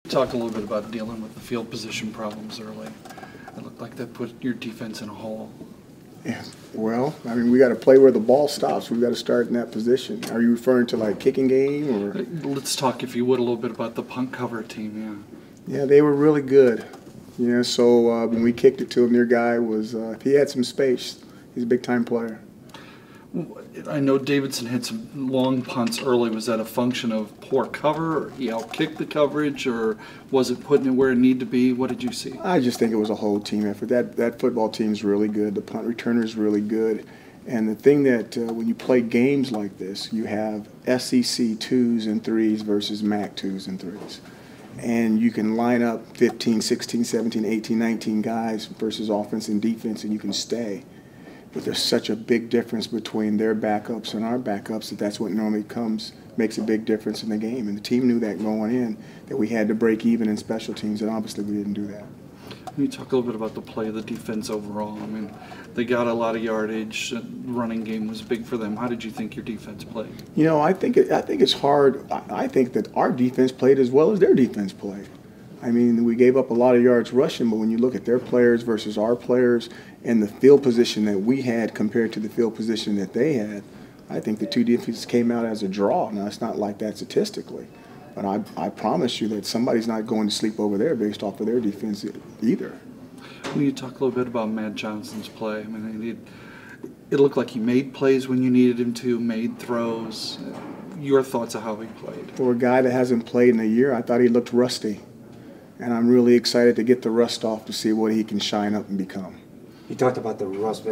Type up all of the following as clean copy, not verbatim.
Talk a little bit about dealing with the field position problems early. It looked like that put your defense in a hole. Yeah. Well, I mean, we got to play where the ball stops. We've got to start in that position. Are you referring to like kicking game or? Let's talk, if you would, a little bit about the punt cover team. Yeah, they were really good. Yeah, so when we kicked it to him, their guy was he had some space. He's a big time player. I know Davidson had some long punts early. Was that a function of poor cover, or he outkicked the coverage, or was it putting it where it needed to be? What did you see? I just think it was a whole team effort. That football team's really good. The punt returner is really good. And the thing that when you play games like this, you have SEC 2s and 3s versus MAC 2s and 3s. And you can line up 15, 16, 17, 18, 19 guys versus offense and defense, and you can stay. But there's such a big difference between their backups and our backups that's what normally makes a big difference in the game. And the team knew that going in, that we had to break even in special teams, and obviously we didn't do that. Can you talk a little bit about the play of the defense overall? I mean, they got a lot of yardage. The running game was big for them. How did you think your defense played? You know, I think it's hard. I think that our defense played as well as their defense played. I mean, we gave up a lot of yards rushing, but when you look at their players versus our players and the field position that we had compared to the field position that they had, I think the two defenses came out as a draw. Now, it's not like that statistically, but I promise you that somebody's not going to sleep over there based off of their defense either. Can you talk a little bit about Matt Johnson's play? I mean, it looked like he made plays when you needed him to, made throws. Your thoughts of how he played? For a guy that hasn't played in a year, I thought he looked rusty. And I'm really excited to get the rust off to see what he can shine up and become. You talked about the rust,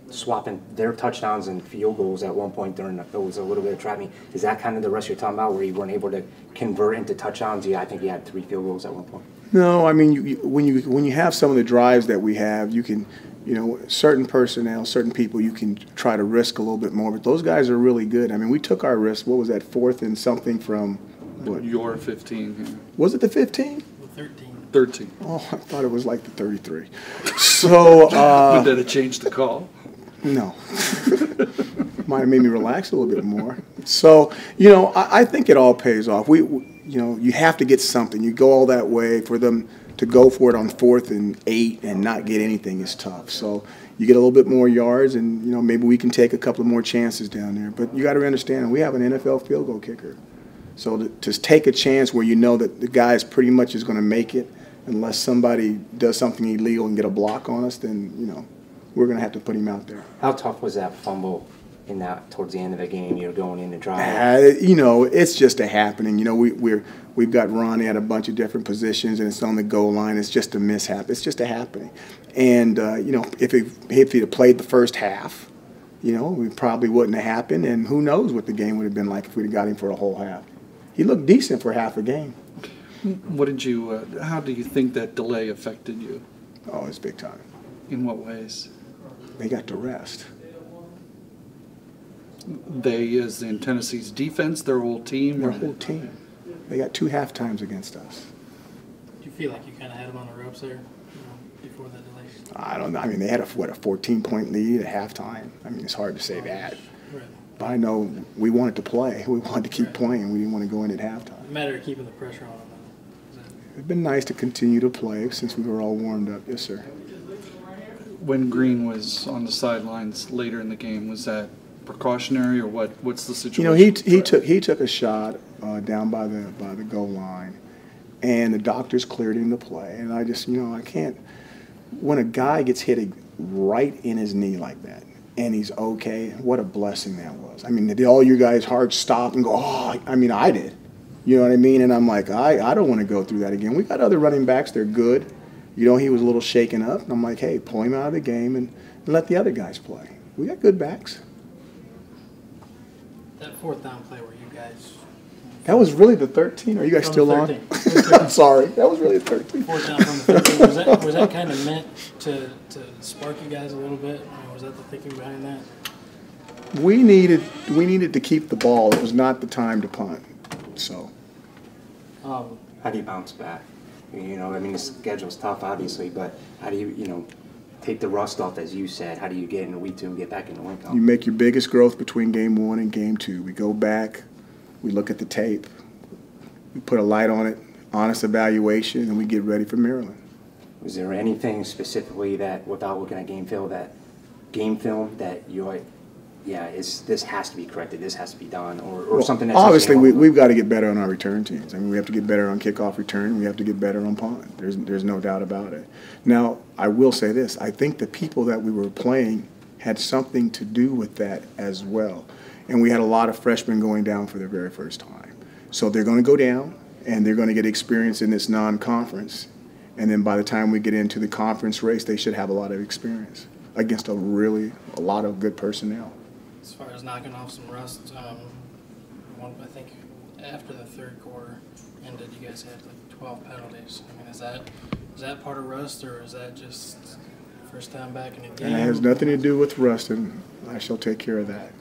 swapping their touchdowns and field goals at one point during it was a little bit of trapping. Is that kind of the rust you're talking about, where you weren't able to convert into touchdowns? Yeah, I think you had 3 field goals at one point. No, I mean, when you have some of the drives that we have, you can, certain personnel, certain people, you can try to risk a little bit more. But those guys are really good. I mean, we took our risk. What was that, 4th and something from what? Your 15. Yeah. Was it the 15? 13. Oh, I thought it was like the 33. So. But did it change the call? No. Might have made me relax a little bit more. So, I think it all pays off. You have to get something. You go all that way for them to go for it on 4th and 8 and not get anything is tough. So you get a little bit more yards, and maybe we can take a couple of more chances down there. But you got to understand, we have an NFL field goal kicker. So to take a chance where you know that the guy is pretty much is going to make it, unless somebody does something illegal and get a block on us, then we're going to have to put him out there. How tough was that fumble in that towards the end of the game? You're going in to drive. It's just a happening. We've got Ronnie at a bunch of different positions, and it's on the goal line. It's just a mishap. It's just a happening. And if he'd have played the first half, we probably wouldn't have happened. And who knows what the game would have been like if we'd have got him for a whole half. He looked decent for half a game. How do you think that delay affected you? Oh, it's big time. In what ways? They got to rest. They, as in Tennessee's defense, their whole team? Their whole team. They got 2 half times against us. Do you feel like you kind of had them on the ropes there before that delay? I don't know. I mean, they had a 14-point lead at halftime. I mean, it's hard to say that. Right. But I know we wanted to play. We wanted to keep playing. We didn't want to go in at halftime. A matter of keeping the pressure on them. It's been nice to continue to play since we were all warmed up. Yes, sir. When Green was on the sidelines later in the game, was that precautionary or what? What's the situation? He took a shot down by the goal line, and the doctors cleared him to play. And I just I can't. When a guy gets hit right in his knee like that, and he's okay, what a blessing that was. I mean, did all you guys hard stop and go, oh, I mean, I did. You know what I mean? And I'm like, I don't want to go through that again. We got other running backs. They're good. He was a little shaken up. And I'm like, hey, pull him out of the game and let the other guys play. We got good backs. That 4th down play where you guys... That was really the 13? Are you guys still on? I'm sorry. That was really the 13. 4th down from the 13. Was that kind of meant to spark you guys a little bit? Was that the thinking behind that? We needed to keep the ball. It was not the time to punt. So, how do you bounce back? I mean, the schedule's tough, obviously, but how do you, take the rust off, as you said? How do you get into week 2 and get back into win column? You make your biggest growth between game 1 and game 2. We go back, we look at the tape, we put a light on it, honest evaluation, and we get ready for Maryland. Was there anything specifically that, without looking at game film, that you're like, yeah, this has to be corrected, this has to be done, or something that's obviously we've got to get better on our return teams. I mean, we have to get better on kickoff return. We have to get better on punt. There's no doubt about it. Now, I will say this: I think the people that we were playing had something to do with that as well. And we had a lot of freshmen going down for their very first time. So they're going to go down, and they're going to get experience in this non-conference. And then by the time we get into the conference race, they should have a lot of experience against a lot of good personnel. As far as knocking off some rust, I think after the third quarter ended, you guys had like 12 penalties. I mean, is that part of rust, or is that just first time back in the game? And it has nothing to do with rust, and I shall take care of that.